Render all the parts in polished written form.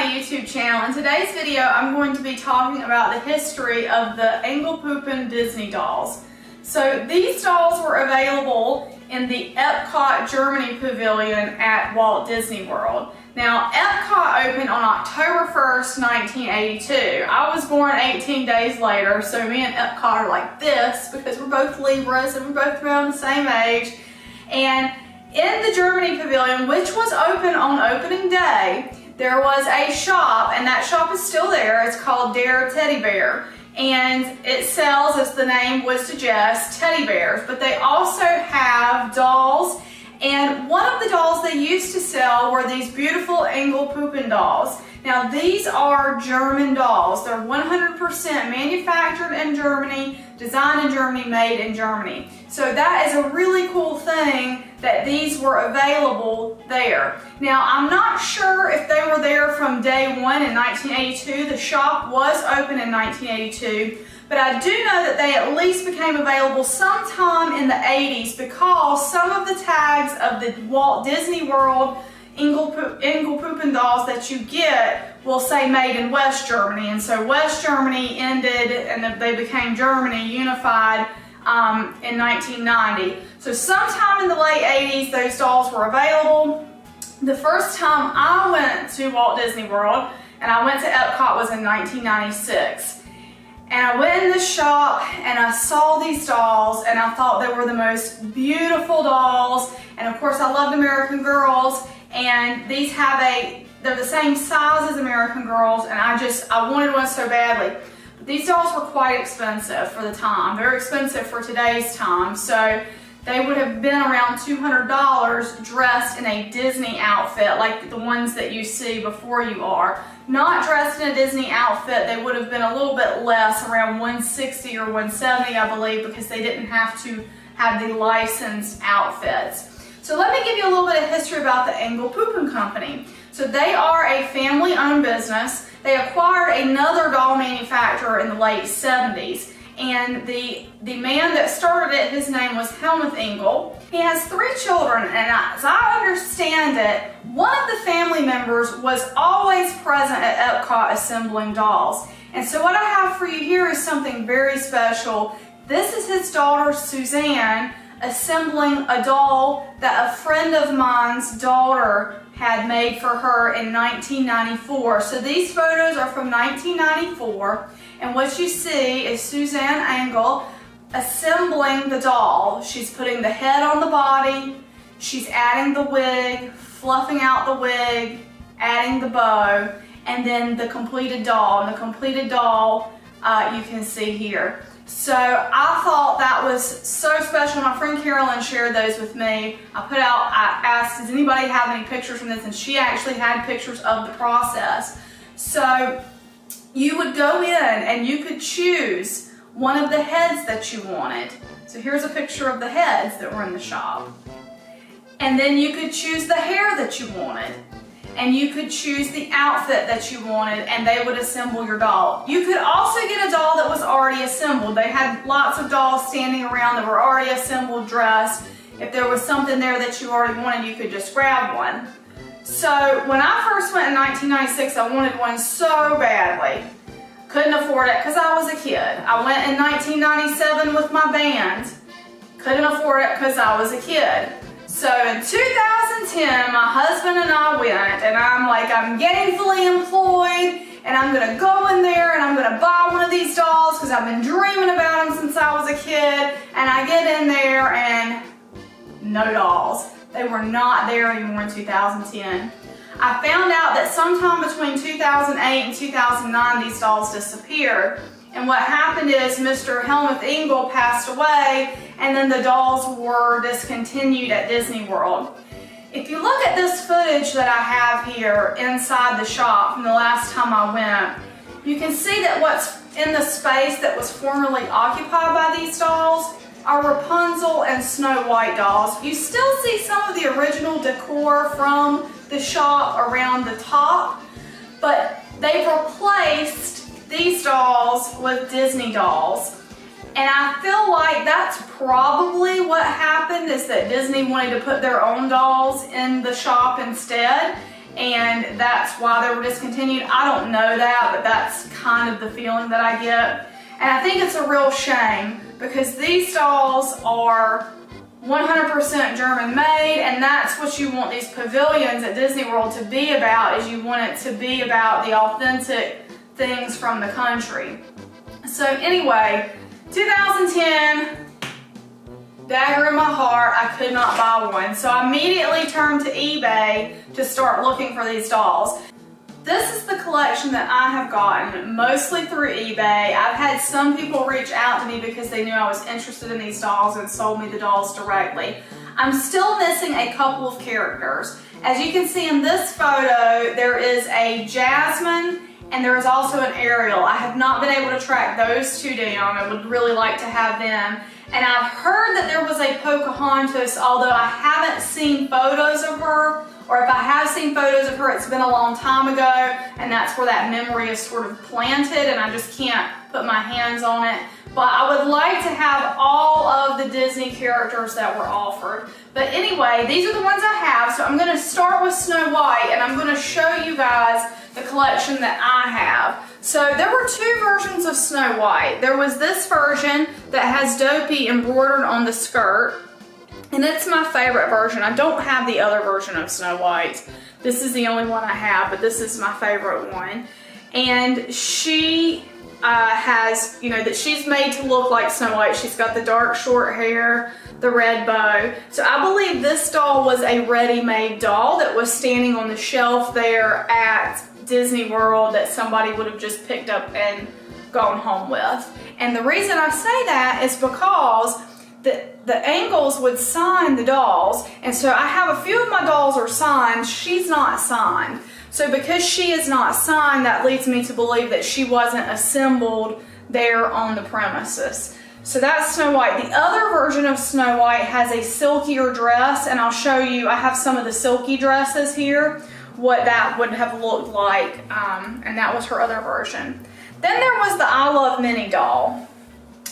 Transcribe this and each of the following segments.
YouTube channel. In today's video, I'm going to be talking about the history of the Engel Puppen Disney dolls. So these dolls were available in the Epcot, Germany Pavilion at Walt Disney World. Now, Epcot opened on October 1st, 1982. I was born 18 days later, so me and Epcot are like this because we're both Libras and we're both around the same age. And in the Germany Pavilion, which was open on opening day, there was a shop, and that shop is still there. It's called Teddybär, and it sells, as the name would suggest, teddy bears. But they also have dolls, and one of the dolls they used to sell were these beautiful Engel Puppen dolls. Now, these are German dolls. They're 100% manufactured in Germany, designed in Germany, made in Germany. So that is a really cool thing that these were available there. Now, I'm not sure if they were there from day one in 1982. The shop was open in 1982, but I do know that they at least became available sometime in the 80s because some of the tags of the Walt Disney World Engel Puppen dolls that you get will say made in West Germany, and so West Germany ended and they became Germany unified in 1990. So sometime in the late 80s those dolls were available. The first time I went to Walt Disney World and I went to Epcot was in 1996. And I went in the shop and I saw these dolls and I thought they were the most beautiful dolls, and of course I loved American Girls, and these have they're the same size as American Girls, and I wanted one so badly. But these dolls were quite expensive for the time, very expensive for today's time. So they would have been around $200 dressed in a Disney outfit like the ones that you see before you are. Not dressed in a Disney outfit, they would have been a little bit less, around $160 or $170, I believe, because they didn't have to have the licensed outfits. So let me give you a little bit of history about the Engel Puppen Company. So they are a family-owned business. They acquired another doll manufacturer in the late 70s. And the man that started it, his name was Helmut Engel. He has 3 children, and as I understand it, one of the family members was always present at Epcot assembling dolls. And so what I have for you here is something very special. This is his daughter, Suzanne, assembling a doll that a friend of mine's daughter had made for her in 1994. So these photos are from 1994, and what you see is Suzanne Engel assembling the doll. She's putting the head on the body, she's adding the wig, fluffing out the wig, adding the bow, and then the completed doll. And the completed doll you can see here. So I thought that was so special. My friend Carolyn shared those with me. I asked, does anybody have any pictures from this? And she actually had pictures of the process. So you would go in and you could choose one of the heads that you wanted. So here's a picture of the heads that were in the shop. And then you could choose the hair that you wanted. And you could choose the outfit that you wanted, and they would assemble your doll. You could also get a doll that was already assembled. They had lots of dolls standing around that were already assembled, dressed. If there was something there that you already wanted, you could just grab one. So when I first went in 1996, I wanted one so badly. Couldn't afford it because I was a kid. I went in 1997 with my band. Couldn't afford it because I was a kid. So in 2010, my husband and I went, and I'm gainfully employed, and I'm gonna go in there and I'm gonna buy one of these dolls because I've been dreaming about them since I was a kid. And I get in there and no dolls. They were not there anymore in 2010. I found out that sometime between 2008 and 2009, these dolls disappeared. And what happened is Mr. Helmut Engel passed away, and then the dolls were discontinued at Disney World. If you look at this footage that I have here inside the shop from the last time I went, you can see that what's in the space that was formerly occupied by these dolls are Rapunzel and Snow White dolls. You still see some of the original decor from the shop around the top, but they've replaced these dolls with Disney dolls. And I feel like that's probably what happened, is that Disney wanted to put their own dolls in the shop instead. and that's why they were discontinued. I don't know that, but that's kind of the feeling that I get. And I think it's a real shame because these dolls are 100% German made, and that's what you want these pavilions at Disney World to be about, is you want it to be about the authentic things from the country. So anyway, 2010, dagger in my heart, I could not buy one. So I immediately turned to eBay to start looking for these dolls. This is the collection that I have gotten, mostly through eBay. I've had some people reach out to me because they knew I was interested in these dolls and sold me the dolls directly. I'm still missing a couple of characters. As you can see in this photo, there is a Jasmine and there is also an Ariel. I have not been able to track those two down. I would really like to have them. And I've heard that there was a Pocahontas, although I haven't seen photos of her, or if I have seen photos of her, it's been a long time ago, and that's where that memory is sort of planted, and I just can't put my hands on it. But I would like to have all of the Disney characters that were offered. But anyway, these are the ones I have, so I'm going to start with Snow White, and I'm going to show you guys the collection that I have. So there were two versions of Snow White. There was this version that has Dopey embroidered on the skirt, and it's my favorite version. I don't have the other version of Snow White. This is the only one I have, but this is my favorite one. And she has, you know, that she's made to look like Snow White. She's got the dark short hair, the red bow. So I believe this doll was a ready-made doll that was standing on the shelf there at Disney World that somebody would have just picked up and gone home with. And the reason I say that is because the Engels would sign the dolls, and so I have a few of my dolls are signed. She's not signed. So because she is not signed, that leads me to believe that she wasn't assembled there on the premises. So that's Snow White. The other version of Snow White has a silkier dress, and I'll show you, I have some of the silky dresses here, what that would have looked like, and that was her other version. Then there was the I Love Minnie doll.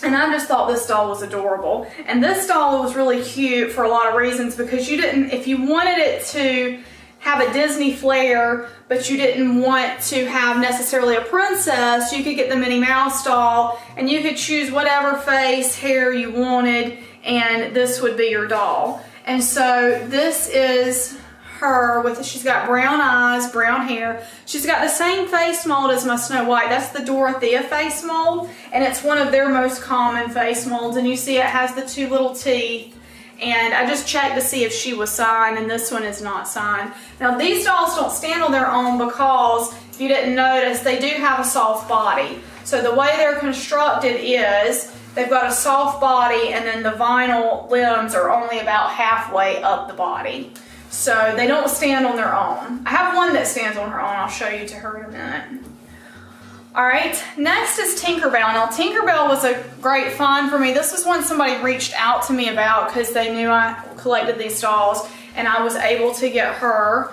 And I just thought this doll was adorable. And this doll was really cute for a lot of reasons, because you didn't, if you wanted it to have a Disney flair, but you didn't want to have necessarily a princess, you could get the Minnie Mouse doll and you could choose whatever face, hair you wanted, and this would be your doll. And so this is her with, she's got brown eyes, brown hair. She's got the same face mold as my Snow White. That's the Dorothea face mold, and it's one of their most common face molds. And you see it has the two little teeth. And I just checked to see if she was signed, and this one is not signed. Now these dolls don't stand on their own because, if you didn't notice, they do have a soft body. So the way they're constructed is they've got a soft body, and then the vinyl limbs are only about halfway up the body. So they don't stand on their own. I have one that stands on her own. I'll show you to her in a minute. Alright, next is Tinkerbell. Now Tinkerbell was a great find for me. This was one somebody reached out to me about because they knew I collected these dolls, and I was able to get her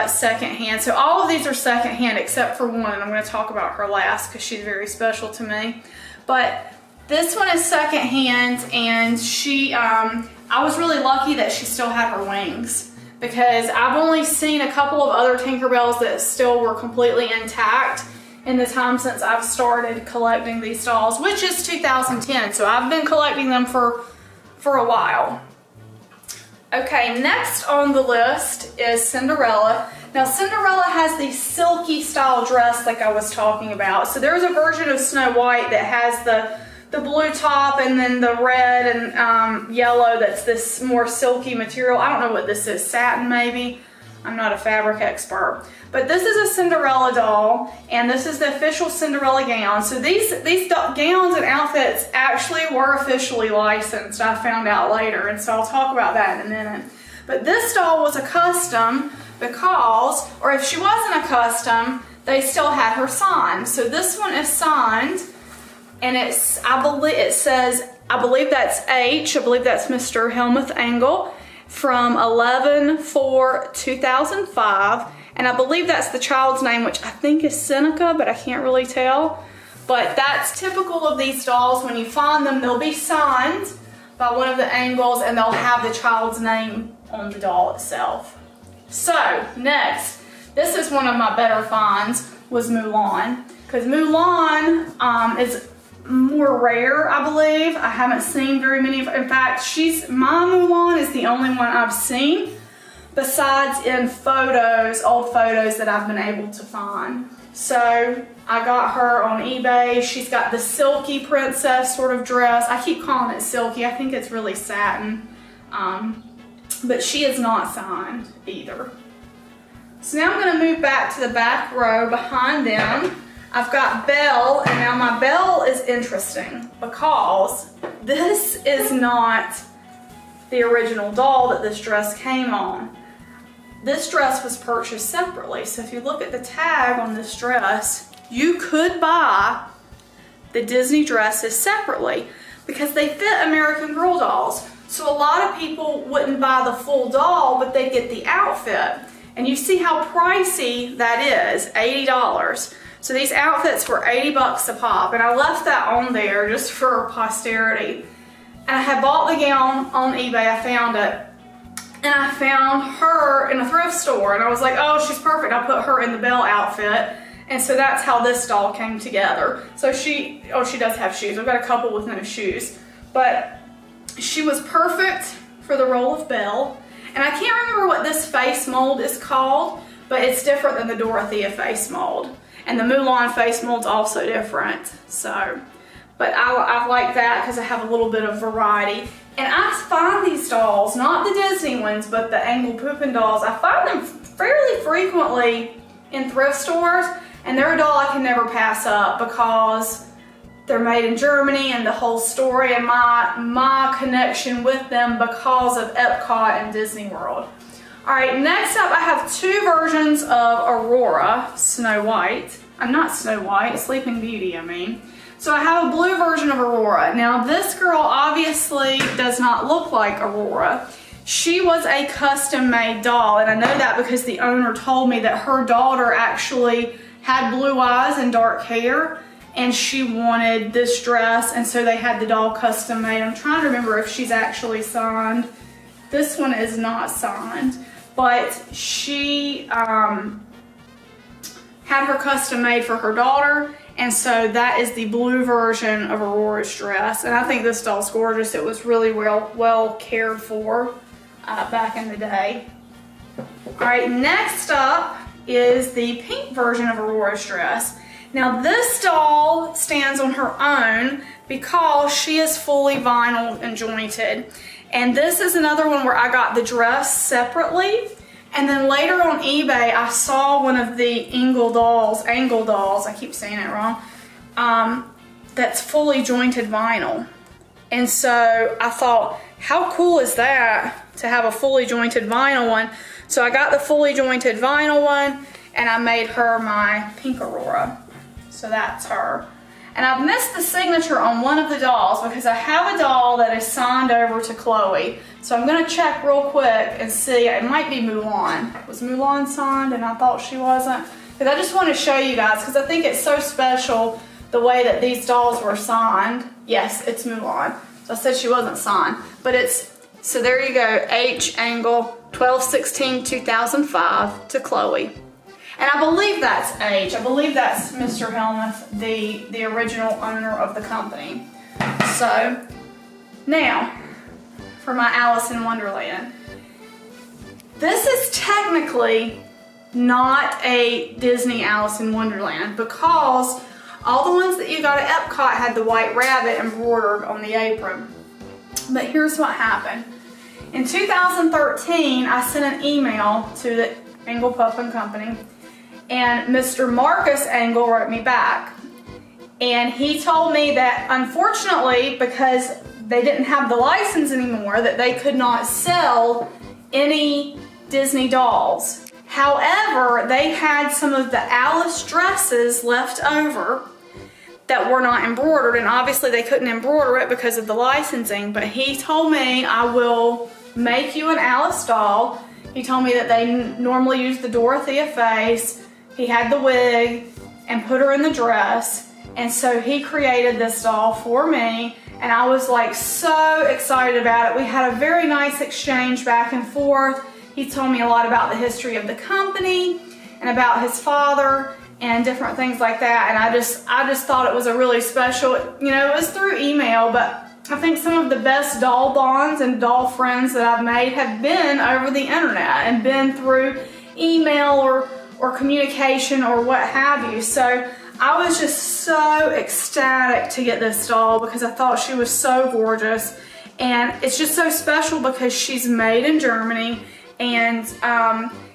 secondhand. So all of these are secondhand except for one, and I'm going to talk about her last because she's very special to me. But this one is secondhand, and she, I was really lucky that she still had her wings, because I've only seen a couple of other Tinkerbells that still were completely intact in the time since I've started collecting these dolls, which is 2010, so I've been collecting them for a while. Okay, next on the list is Cinderella. Now Cinderella has the silky style dress like I was talking about. So there's a version of Snow White that has the blue top and then the red and yellow that's this more silky material. I don't know what this is, satin maybe? I'm not a fabric expert. But this is a Cinderella doll, and this is the official Cinderella gown. So these gowns and outfits actually were officially licensed, I found out later, and so I'll talk about that in a minute. But this doll was a custom because, or if she wasn't a custom, they still had her signed. So this one is signed, and it's, I believe that's H, I believe that's Mr. Helmuth Engel, from 11/4/2005, and I believe that's the child's name, which I think is Seneca, but I can't really tell. But that's typical of these dolls. When you find them, they'll be signed by one of the Engels, and they'll have the child's name on the doll itself. So next, This is one of my better finds, was Mulan, because Mulan is more rare, I believe. I haven't seen very many. In fact, my Mulan is the only one I've seen, besides in photos, old photos that I've been able to find. So I got her on eBay. She's got the silky princess sort of dress. I keep calling it silky. I think it's really satin. But she is not signed either. So now I'm going to move back to the back row behind them. I've got Belle, and now my Belle is interesting because this is not the original doll that this dress came on. This dress was purchased separately. So if you look at the tag on this dress, you could buy the Disney dresses separately because they fit American Girl dolls. So a lot of people wouldn't buy the full doll, but they get the outfit. And you see how pricey that is, $80. So these outfits were 80 bucks a pop, and I left that on there just for posterity. And I had bought the gown on eBay, I found it. And I found her in a thrift store, and I was like, oh, she's perfect. I'll put her in the Belle outfit. And so that's how this doll came together. So she does have shoes. I've got a couple with no shoes. But she was perfect for the role of Belle. And I can't remember what this face mold is called, but it's different than the Dorothea face mold. And the Mulan face mold's also different. So, but I like that because I have a little bit of variety. And I find these dolls, not the Disney ones, but the Engel Puppen dolls, I find them fairly frequently in thrift stores. And they're a doll I can never pass up because they're made in Germany and the whole story and my connection with them because of Epcot and Disney World. All right, next up I have two versions of Aurora, Snow White. I'm not Snow White, Sleeping Beauty, I mean. So I have a blue version of Aurora. Now this girl obviously does not look like Aurora. She was a custom made doll, and I know that because the owner told me that her daughter actually had blue eyes and dark hair, and she wanted this dress, and so they had the doll custom made. I'm trying to remember if she's actually signed. This one is not signed, but she had her custom made for her daughter, and so that is the blue version of Aurora's dress. And I think this doll's gorgeous. It was really well cared for back in the day. All right, next up is the pink version of Aurora's dress. Now this doll stands on her own because she is fully vinyl and jointed. And this is another one where I got the dress separately. And then later on eBay, I saw one of the Engel dolls, I keep saying it wrong, that's fully jointed vinyl. And so I thought, how cool is that to have a fully jointed vinyl one? So I got the fully jointed vinyl one, and I made her my pink Aurora. So that's her. And I've missed the signature on one of the dolls because I have a doll that is signed over to Chloe. So I'm going to check real quick and see. It might be Mulan. Was Mulan signed and I thought she wasn't? Because I just want to show you guys because I think it's so special the way that these dolls were signed. Yes, it's Mulan. So I said she wasn't signed. But it's, so there you go, H. Engel, 12/16/2005 to Chloe. And I believe that's H. I believe that's Mr. Helmuth, the original owner of the company. So, now, for my Alice in Wonderland. This is technically not a Disney Alice in Wonderland because all the ones that you got at Epcot had the white rabbit embroidered on the apron. But here's what happened. In 2013, I sent an email to the Engel Puppen company, and Mr. Marcus Engel wrote me back. And he told me that unfortunately, because they didn't have the license anymore, that they could not sell any Disney dolls. However, they had some of the Alice dresses left over that were not embroidered, and obviously they couldn't embroider it because of the licensing, but he told me, I will make you an Alice doll. He told me that they normally use the Dorothea face. He had the wig and put her in the dress, and so he created this doll for me, and I was like so excited about it. We had a very nice exchange back and forth. He told me a lot about the history of the company, and about his father and different things like that. And I just thought it was a really special, you know, it was through email, but I think some of the best doll bonds and doll friends that I've made have been over the internet and been through email or communication or what have you. So I was just so ecstatic to get this doll because I thought she was so gorgeous, and it's just so special because she's made in Germany, and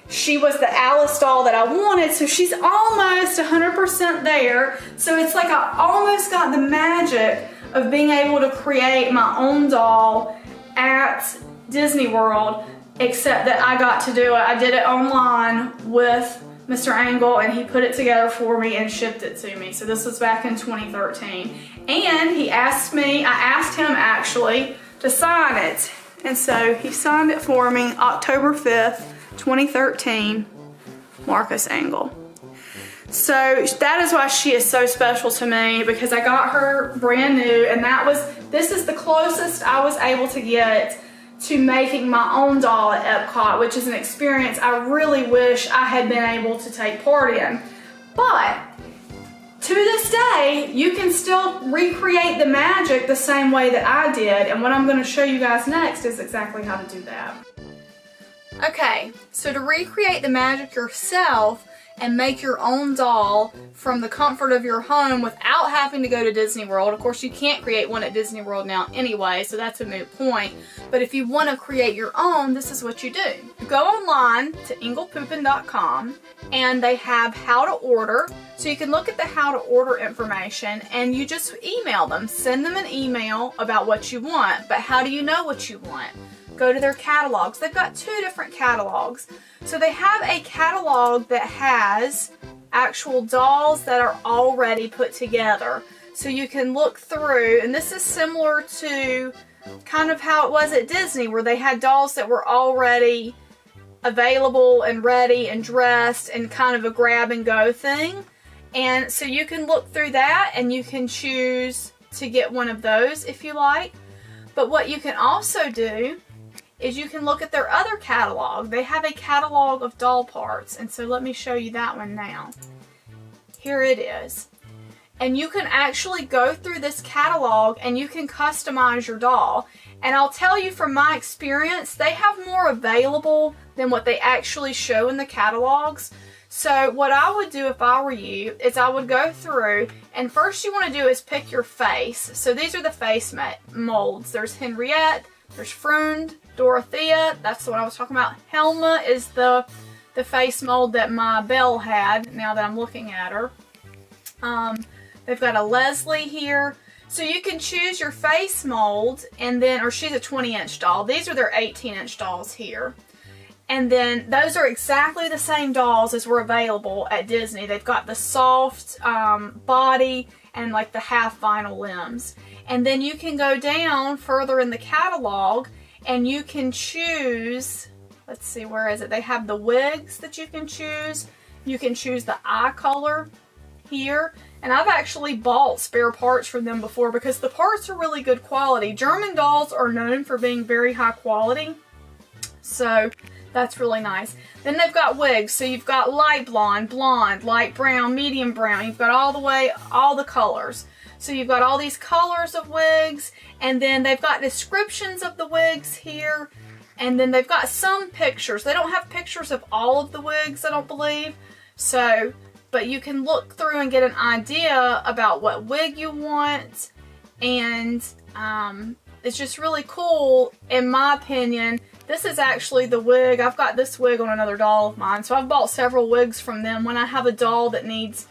she was the Alice doll that I wanted, so she's almost 100% there. So it's like I almost got the magic of being able to create my own doll at Disney World, except that I got to do it. I did it online with Mr. Engel, and he put it together for me and shipped it to me. So this was back in 2013. And he asked me, I asked him actually to sign it. And so he signed it for me October 5th, 2013, Marcus Engel. So that is why she is so special to me, because I got her brand new, and this is the closest I was able to get to making my own doll at Epcot, which is an experience I really wish I had been able to take part in. But to this day, you can still recreate the magic the same way that I did, and what I'm going to show you guys next is exactly how to do that. Okay, so to recreate the magic yourself and make your own doll from the comfort of your home without having to go to Disney World. Of course, you can't create one at Disney World now anyway, so that's a moot point. But if you want to create your own, this is what you do. You go online to engelpuppen.com, and they have how to order. So you can look at the how to order information, and you just email them. Send them an email about what you want. But how do you know what you want? Go to their catalogs. They've got 2 different catalogs. So they have a catalog that has actual dolls that are already put together. So you can look through, and this is similar to kind of how it was at Disney, where they had dolls that were already available and ready and dressed and kind of a grab and go thing. And so you can look through that, and you can choose to get one of those if you like. But what you can also do is you can look at their other catalog. They have a catalog of doll parts, and so let me show you that one now. Here it is. And you can actually go through this catalog and you can customize your doll. And I'll tell you from my experience, they have more available than what they actually show in the catalogs. So what I would do if I were you is I would go through, and first you want to do is pick your face. So these are the face molds. There's Henriette, there's Frund, Dorothea, that's the one I was talking about. Helma is the face mold that my Belle had, now that I'm looking at her. They've got a Leslie here. So you can choose your face mold, and then, or she's a 20-inch doll. These are their 18-inch dolls here. And then those are exactly the same dolls as were available at Disney. They've got the soft body and like the half vinyl limbs. And then you can go down further in the catalog and you can choose, let's see, where is it? They have the wigs that you can choose. You can choose the eye color here. And I've actually bought spare parts from them before because the parts are really good quality. German dolls are known for being very high quality. So that's really nice. Then they've got wigs. So you've got light blonde, blonde, light brown, medium brown. You've got all the colors. So you've got all these colors of wigs, and then they've got descriptions of the wigs here, and then they've got some pictures. They don't have pictures of all of the wigs, I don't believe. So, but you can look through and get an idea about what wig you want, and it's just really cool, in my opinion. This is actually the wig. I've got this wig on another doll of mine, so I've bought several wigs from them. When I have a doll that needs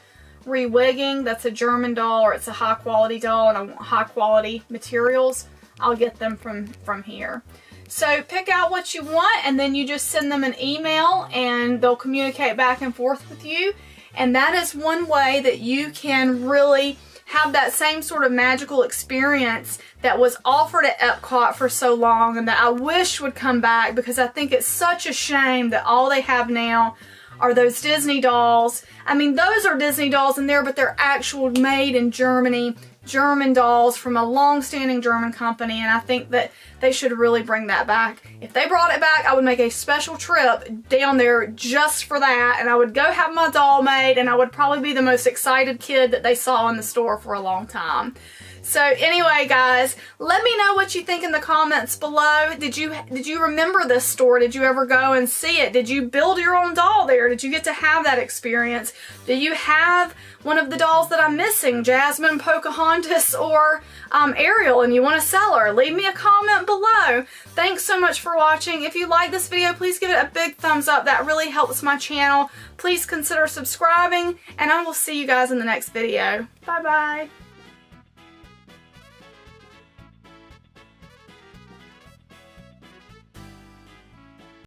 re-wigging, that's a German doll or it's a high quality doll and I want high quality materials, I'll get them from here. So pick out what you want, and then you just send them an email and they'll communicate back and forth with you. And that is one way that you can really have that same sort of magical experience that was offered at Epcot for so long and that I wish would come back, because I think it's such a shame that all they have now are those Disney dolls. I mean, those are Disney dolls in there, but they're actual made in Germany German dolls from a long-standing German company, and I think that they should really bring that back. If they brought it back, I would make a special trip down there just for that, and I would go have my doll made, and I would probably be the most excited kid that they saw in the store for a long time. So anyway, guys, let me know what you think in the comments below. Did you remember this store? Did you ever go and see it? Did you build your own doll there? Did you get to have that experience? Do you have one of the dolls that I'm missing, Jasmine, Pocahontas, or Ariel, and you want to sell her? Leave me a comment below. Thanks so much for watching. If you like this video, please give it a big thumbs up. That really helps my channel. Please consider subscribing, and I will see you guys in the next video. Bye-bye.